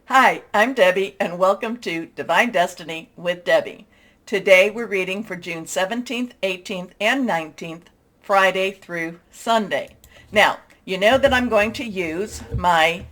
Hi, I'm Debbie, and welcome to Divine Destiny with Debbie. Today we're reading for June 17th, 18th, and 19th, Friday through Sunday. Now, you know that I'm going to use my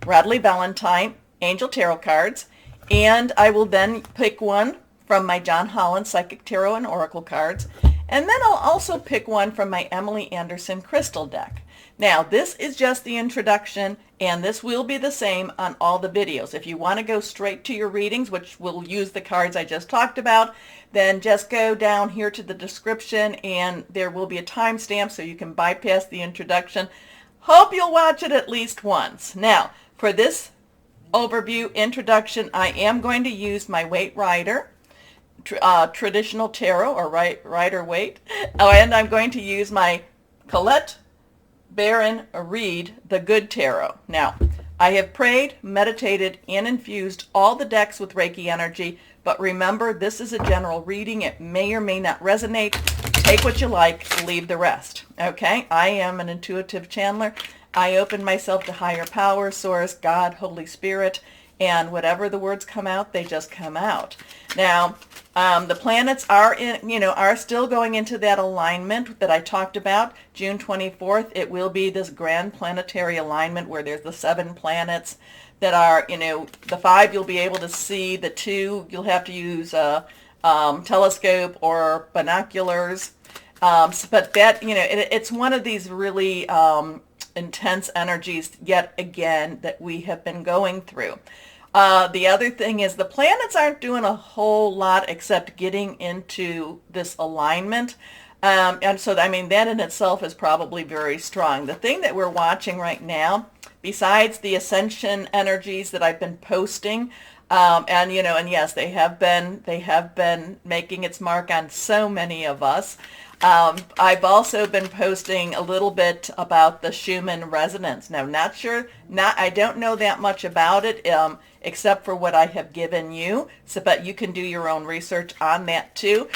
Radley Valentine Angel Tarot cards, and I will then pick one from my John Holland Psychic Tarot and Oracle cards, and then I'll also pick one from my Emily Anderson Crystal deck. Now, this is just the introduction, and this will be the same on all the videos. If you want to go straight to your readings, which will use the cards I just talked about, then just go down here to the description, and there will be a timestamp so you can bypass the introduction. Hope you'll watch it at least once. Now, for this overview introduction, I am going to use my Waite Rider traditional tarot, or Rider Waite, and I'm going to use my Colette Baron Reed the Good Tarot. Now, I have prayed, meditated, and infused all the decks with Reiki energy, but remember, this is a general reading. It may or may not resonate. Take what you like, leave the rest. Okay? I am an intuitive channeler. I open myself to higher power, source, God, Holy Spirit, and whatever the words come out, they just come out. Now, the planets are still going into that alignment that I talked about. June 24th, it will be this grand planetary alignment where there's the 7 planets that are, the 5 you'll be able to see, the 2 you'll have to use a telescope or binoculars. But that, it's one of these really intense energies yet again that we have been going through. The other thing is the planets aren't doing a whole lot except getting into this alignment. And so, that in itself is probably very strong. The thing that we're watching right now, besides the ascension energies that I've been posting, and yes, they have been making its mark on so many of us. I've also been posting a little bit about the Schumann resonance. Now, I don't know that much about it, except for what I have given you. But you can do your own research on that too.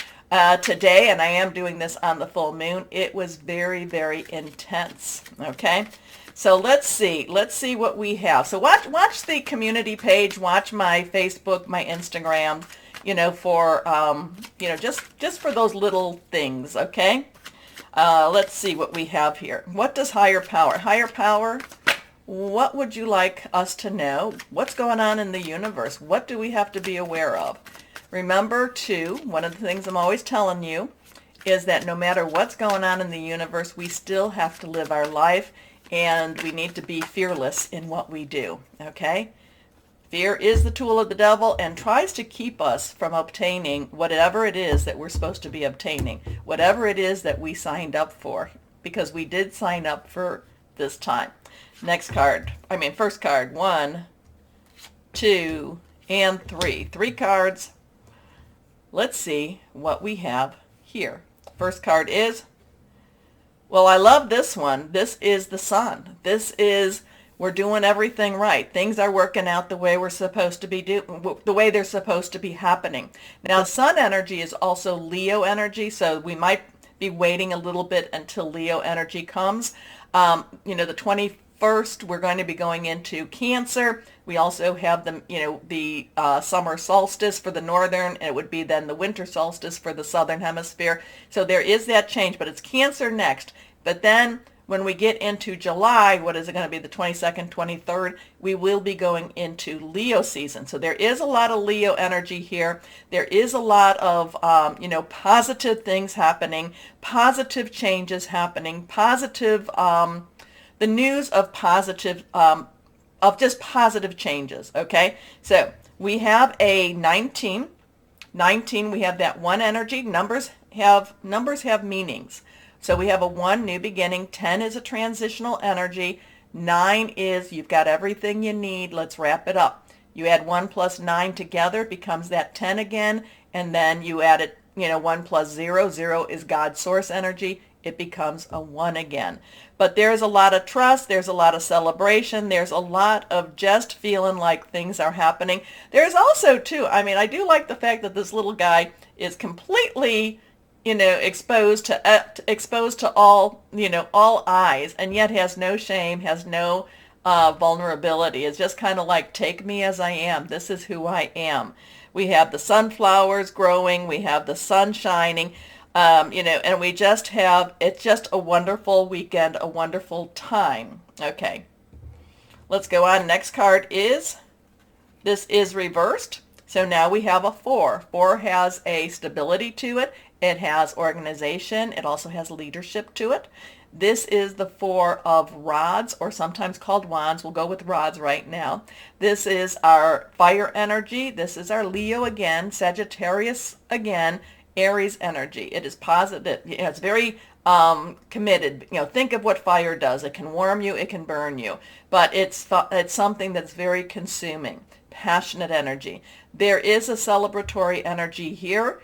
Today, and I am doing this on the full moon, it was very, very intense. Okay. So let's see what we have. So watch the community page, watch my Facebook, my Instagram, for, just for those little things, okay? Let's see what we have here. What does higher power, what would you like us to know? What's going on in the universe? What do we have to be aware of? Remember, too, one of the things I'm always telling you is that no matter what's going on in the universe, we still have to live our life, and we need to be fearless in what we do, okay? Fear is the tool of the devil and tries to keep us from obtaining whatever it is that we're supposed to be obtaining, whatever it is that we signed up for, because we did sign up for this time. First card, 1, 2, and 3. 3 cards. Let's see what we have here. First card is, well, I love this one. This is the Sun. We're doing everything right. Things are working out the way we're supposed to be the way they're supposed to be happening. Now, Sun energy is also Leo energy, so we might be waiting a little bit until Leo energy comes. The 21st, we're going to be going into Cancer. We also have the summer solstice for the northern, and it would be then the winter solstice for the southern hemisphere. So there is that change, but it's Cancer next. But then when we get into July, what is it going to be, the 22nd, 23rd, we will be going into Leo season. So there is a lot of Leo energy here. There is a lot of, positive things happening, positive changes happening, positive, the news of positive, of just positive changes, okay? So we have a 19, we have that 1 energy. Numbers have meanings. So we have a 1, new beginning. 10 is a transitional energy. 9 is you've got everything you need. Let's wrap it up. You add 1 plus 9 together, it becomes that 10 again. And then you add it, 1 plus 0. 0 is God's source energy. It becomes a 1 again. But there's a lot of trust. There's a lot of celebration. There's a lot of just feeling like things are happening. There's also, too, I do like the fact that this little guy is completely exposed to all eyes, and yet has no shame, has no vulnerability. It's just kind of like, take me as I am. This is who I am. We have the sunflowers growing. We have the sun shining. And we just have, it's just a wonderful weekend, a wonderful time. Okay, let's go on. Next card is, this is reversed. So now we have a 4. 4 has a stability to it. It has organization. It also has leadership to it. This is the 4 of rods, or sometimes called wands. We'll go with rods right now. This is our fire energy. This is our Leo again, Sagittarius again, Aries energy. It is positive. It's very committed. Think of what fire does. It can warm you. It can burn you. But it's something that's very consuming. Passionate energy. There is a celebratory energy here,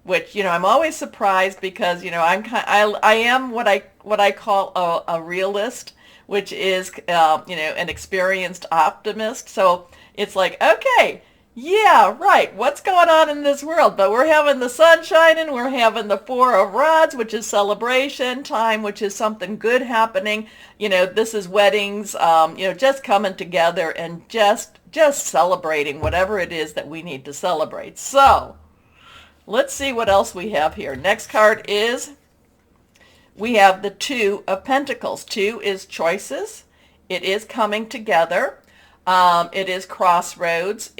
which I'm always surprised because I am what I call a realist, which is an experienced optimist. So it's like, okay, yeah, right, what's going on in this world? But we're having the sun shining, we're having the 4 of rods, which is celebration time, which is something good happening. This is weddings, just coming together and just celebrating whatever it is that we need to celebrate. So let's see what else we have here. Next card is, we have the 2 of Pentacles. 2 is choices. It is coming together. It is crossroads.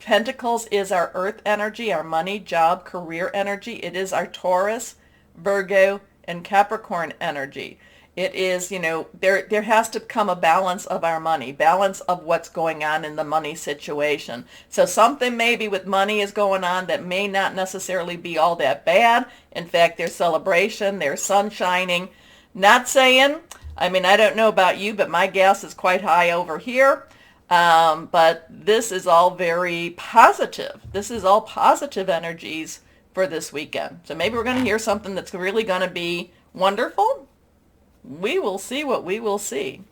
Pentacles is our earth energy, our money, job, career energy. It is our Taurus, Virgo, and Capricorn energy. It is, there has to come a balance of our money, balance of what's going on in the money situation. So something maybe with money is going on that may not necessarily be all that bad. In fact, there's celebration, there's sun shining. Not saying, I don't know about you, but my gas is quite high over here. But this is all very positive. This is all positive energies for this weekend. So maybe we're going to hear something that's really going to be wonderful. We will see what we will see.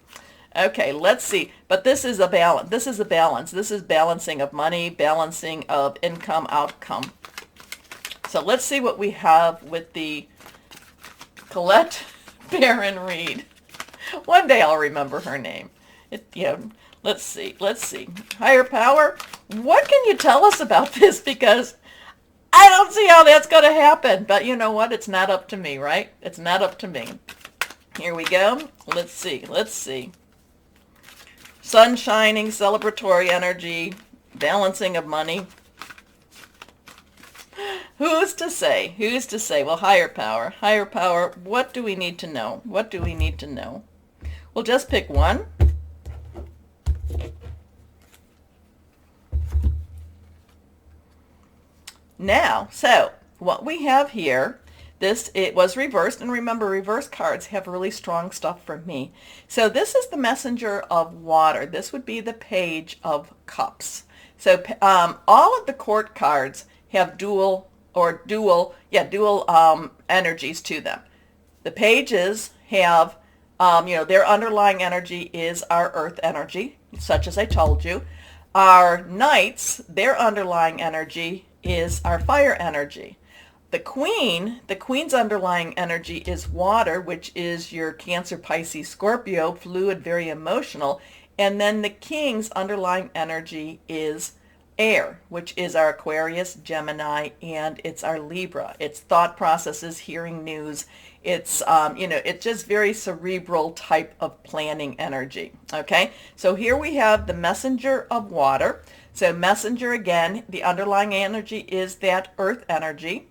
Okay, let's see. But this is a balance. This is a balance. This is balancing of money, balancing of income, outcome. So let's see what we have with the Colette Baron Reed. One day I'll remember her name. Let's see. Higher power, what can you tell us about this? Because I don't see how that's going to happen. But you know what? It's not up to me, right? It's not up to me. Here we go. Let's see. Sun shining, celebratory energy, balancing of money. Who's to say? Well, higher power. What do we need to know? We'll just pick one. Now, so what we have here, it was reversed, and remember, reverse cards have really strong stuff for me. So this is the messenger of water. This would be the Page of Cups. So all of the court cards have dual energies to them. The pages have, their underlying energy is our earth energy, such as I told you. Our knights, their underlying energy is our fire energy. The queen's underlying energy is water, which is your Cancer, Pisces, Scorpio, fluid, very emotional. And then the king's underlying energy is air, which is our Aquarius, Gemini, and it's our Libra. It's thought processes, hearing news. It's, it's just very cerebral type of planning energy. Okay, so here we have the messenger of water. So messenger, again, the underlying energy is that earth energy.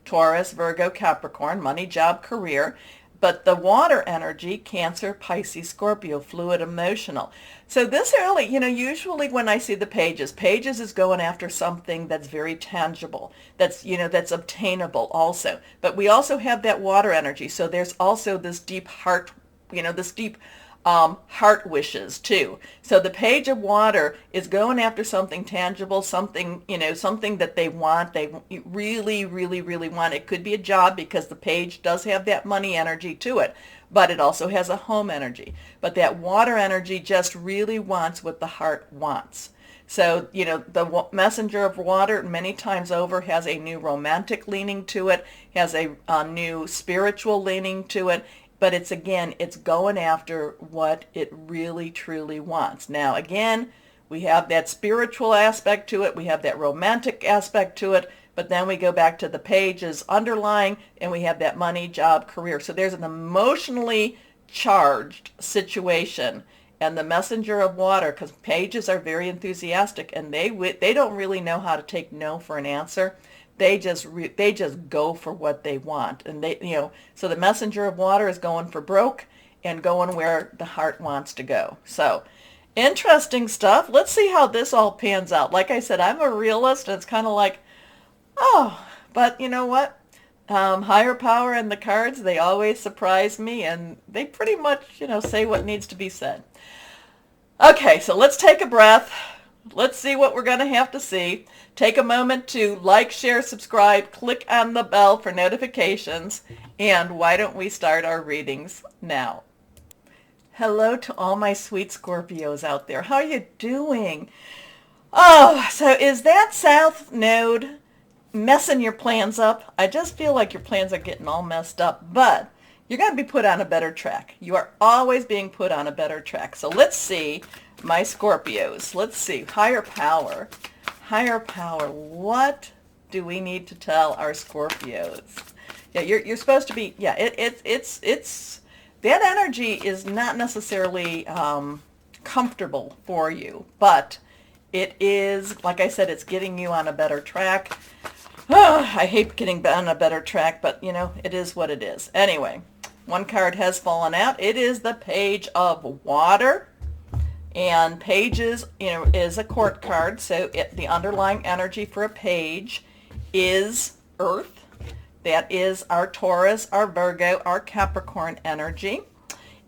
Taurus, Virgo, Capricorn, money, job, career. But the water energy, Cancer, Pisces, Scorpio, fluid, emotional. So this really, usually when I see the pages is going after something that's very tangible, that's, that's obtainable also. But we also have that water energy. So there's also this deep heart, this deep heart wishes too. So the Page of Water is going after something tangible, something, something that they want, they really, really, really want. It could be a job because the Page does have that money energy to it, but it also has a home energy. But that water energy just really wants what the heart wants. So, the messenger of water many times over has a new romantic leaning to it, has a new spiritual leaning to it, but it's going after what it really truly wants. Now, again, we have that spiritual aspect to it. We have that romantic aspect to it. But then we go back to the pages underlying, and we have that money, job, career. So there's an emotionally charged situation. And the messenger of water, because pages are very enthusiastic, and they don't really know how to take no for an answer. They just go for what they want. And so the messenger of water is going for broke and going where the heart wants to go. So interesting stuff. Let's see how this all pans out. Like I said, I'm a realist, and it's kind of like, oh, but you know what? Higher power and the cards, they always surprise me, and they pretty much, say what needs to be said. Okay, so let's take a breath. Let's see what we're going to have to see. Take a moment to like, share, subscribe, click on the bell for notifications, and why don't we start our readings now? Hello to all my sweet Scorpios out there. How are you doing? Oh, so is that South Node messing your plans up? I just feel like your plans are getting all messed up, but you're going to be put on a better track. You are always being put on a better track. So let's see, my Scorpios. Let's see, higher power. Higher power. What do we need to tell our Scorpios? Yeah, you're supposed to be. Yeah, it's that energy is not necessarily comfortable for you, but it is, like I said, it's getting you on a better track. Oh, I hate getting on a better track, but it is what it is. Anyway, one card has fallen out. It is the Page of Water. And pages, is a court card. So the underlying energy for a page is Earth. That is our Taurus, our Virgo, our Capricorn energy.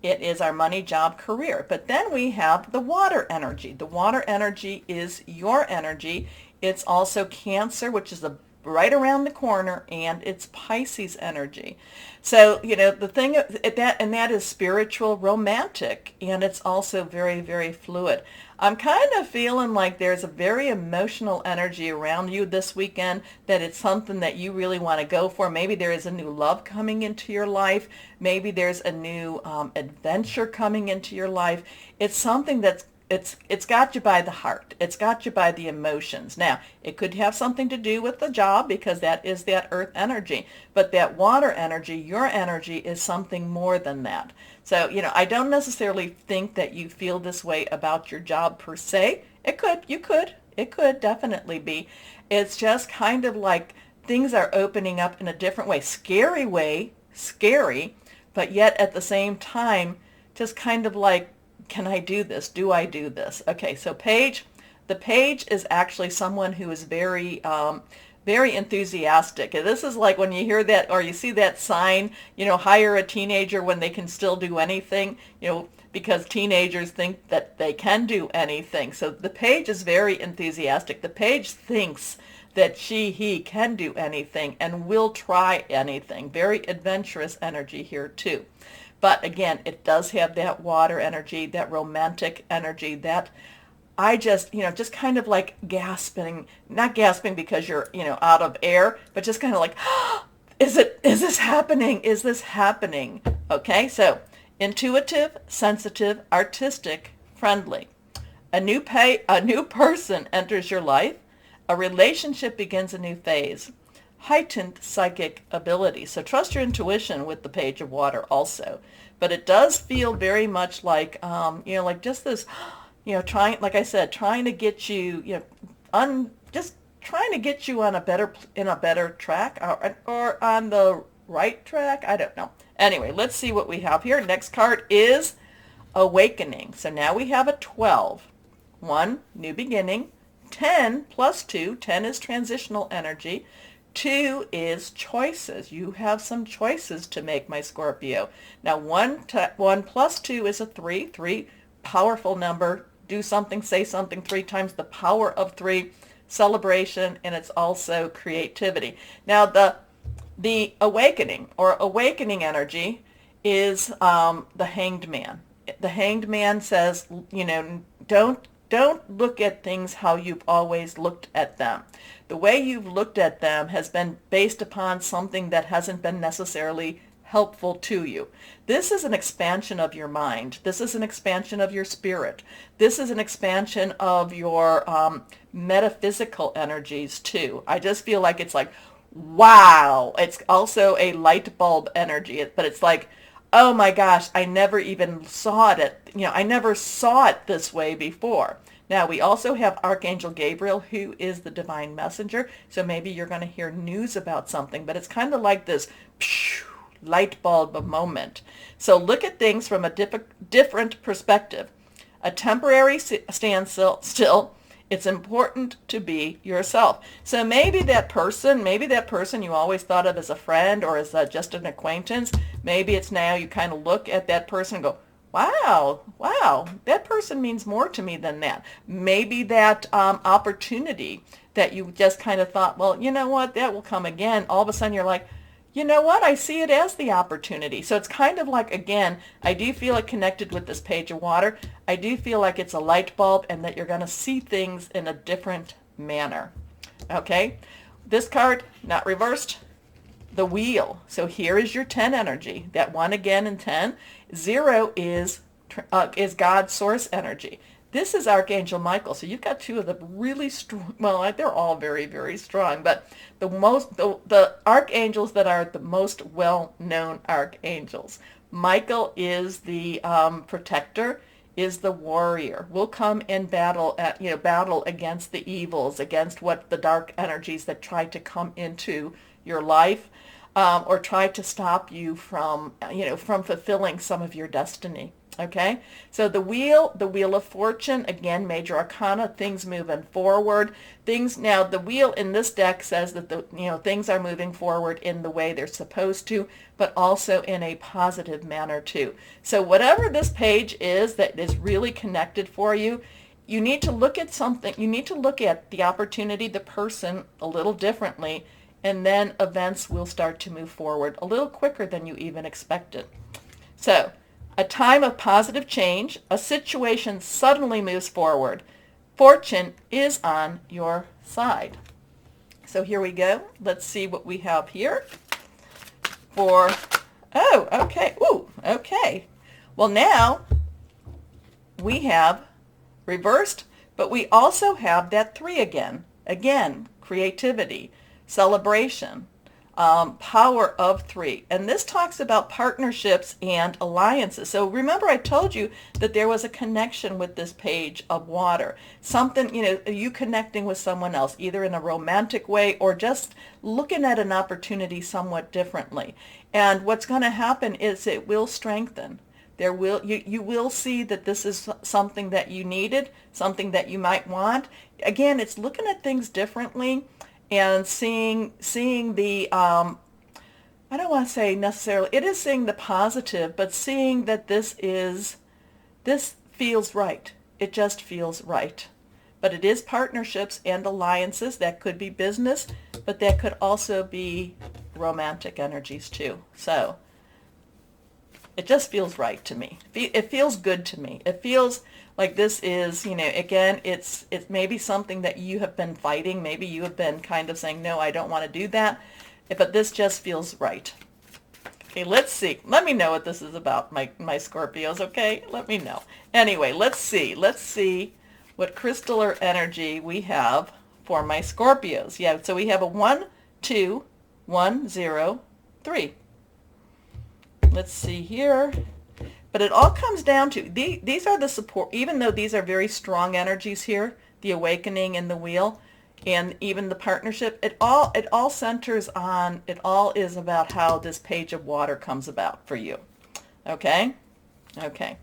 It is our money, job, career. But then we have the water energy. The water energy is your energy. It's also Cancer, which is right around the corner, and it's Pisces energy. So, the thing that is spiritual, romantic, and it's also very, very fluid. I'm kind of feeling like there's a very emotional energy around you this weekend, that it's something that you really want to go for. Maybe there is a new love coming into your life. Maybe there's a new adventure coming into your life. It's something that's it's got you by the heart. It's got you by the emotions. Now, it could have something to do with the job, because that is that earth energy. But that water energy, your energy, is something more than that. So, I don't necessarily think that you feel this way about your job per se. It could definitely be. It's just kind of like things are opening up in a different way, scary, but yet at the same time, just kind of like, can I do this? Do I do this? Okay, so the page is actually someone who is very, very enthusiastic. And this is like when you hear that, or you see that sign, hire a teenager when they can still do anything, because teenagers think that they can do anything. So the page is very enthusiastic. The page thinks that he can do anything and will try anything. Very adventurous energy here too. But again, it does have that water energy, that romantic energy, that I just kind of like gasping, not gasping because you're, out of air, but just kind of like, oh, is this happening? Is this happening? Okay, so intuitive, sensitive, artistic, friendly. A new person enters your life. A relationship begins a new phase. Heightened psychic ability. So trust your intuition with the Page of Water also. But it does feel very much like, like just this, trying, like I said, trying to get you, just trying to get you on in a better track, or on the right track. I don't know. Anyway, let's see what we have here. Next card is Awakening. So now we have a 12. 1, new beginning. 10 plus 2. 10 is transitional energy. 2 is choices. You have some choices to make, my Scorpio. Now, 1 plus 2 is a 3. 3, powerful number. Do something, say something 3 times the power of 3. Celebration, and it's also creativity. Now, the awakening, or awakening energy, is the Hanged Man. The Hanged Man says, don't look at things how you've always looked at them. The way you've looked at them has been based upon something that hasn't been necessarily helpful to you. This is an expansion of your mind. This is an expansion of your spirit. This is an expansion of your metaphysical energies too. I just feel like it's like, wow. It's also a light bulb energy, but it's like, oh my gosh, I never even saw it. I never saw it this way before. Now, we also have Archangel Gabriel, who is the divine messenger. So maybe you're going to hear news about something, but it's kind of like this light bulb moment. So look at things from a different perspective. A temporary standstill. It's important to be yourself. So maybe that person you always thought of as a friend or as just an acquaintance, maybe it's now you kind of look at that person and go, wow, that person means more to me than that. Maybe that opportunity that you just kind of thought, well, you know what, that will come again. All of a sudden you're like, you know what, I see it as the opportunity. So it's kind of like, again, I do feel it connected with this page of water. I do feel like it's a light bulb and that you're going to see things in a different manner. Okay, this card, not reversed, the wheel. So here is your 10 energy. That 1 again in 10. 0 is God's source energy. This is Archangel Michael. So you've got two of the really strong, well, they're all very, very strong, but the archangels that are the most well-known archangels. Michael is the protector, is the warrior. Will come and battle against the evils, against what the dark energies that try to come into your life, or try to stop you from fulfilling some of your destiny. Okay, so the wheel of fortune, again, major arcana, things moving forward. Now the wheel in this deck says that things are moving forward in the way they're supposed to, but also in a positive manner too. So whatever this page is that is really connected for you, you need to look at something. You need to look at the opportunity, the person a little differently, and then events will start to move forward a little quicker than you even expected. So, a time of positive change, a situation suddenly moves forward. Fortune is on your side. So here we go. Let's see what we have here okay. Ooh, okay. Well, now we have reversed, but we also have that 3 again. Again, creativity, celebration, power of 3. And this talks about partnerships and alliances. So remember I told you that there was a connection with this page of water. Something, you connecting with someone else, either in a romantic way or just looking at an opportunity somewhat differently. And what's going to happen is it will strengthen. You will see that this is something that you needed, something that you might want. Again, it's looking at things differently. And seeing the, I don't want to say necessarily, it is seeing the positive, but seeing that this feels right. It just feels right. But it is partnerships and alliances. That could be business, but that could also be romantic energies too. So it just feels right to me. It feels good to me. It feels like this is, again, it's maybe something that you have been fighting. Maybe you have been kind of saying, no, I don't want to do that. But this just feels right. Okay, let's see. Let me know what this is about, my Scorpios, okay? Let me know. Anyway, let's see. Let's see what crystalline energy we have for my Scorpios. Yeah, so we have a 1, 2, 1, 0, 3. Let's see here. But it all comes down to, these are the support, even though these are very strong energies here, the awakening and the wheel, and even the partnership, it all centers on, it all is about how this page of water comes about for you. Okay? Okay.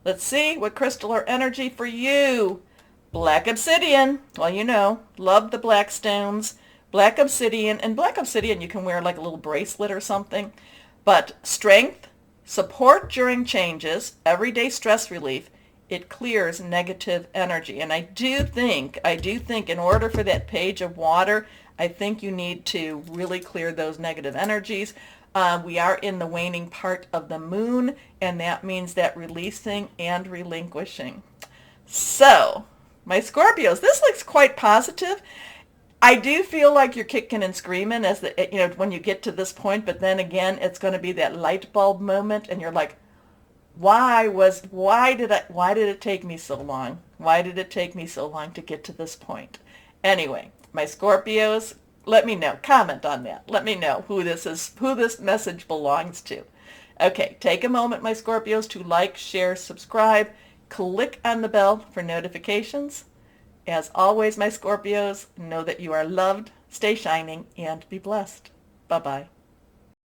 Let's see what crystalline energy for you. Black obsidian. Well, love the black stones. Black obsidian, and black obsidian you can wear like a little bracelet or something. But strength, support during changes, everyday stress relief, it clears negative energy. And I do think in order for that page of water, I think you need to really clear those negative energies. We are in the waning part of the moon, and that means that releasing and relinquishing. So, my Scorpios, this looks quite positive. I do feel like you're kicking and screaming as when you get to this point, but then again, it's going to be that light bulb moment, and you're like, why did it take me so long? Why did it take me so long to get to this point? Anyway, my Scorpios, let me know. Comment on that. Let me know who this message belongs to. Okay, take a moment, my Scorpios, to like, share, subscribe, click on the bell for notifications. As always, my Scorpios, know that you are loved, stay shining, and be blessed. Bye-bye.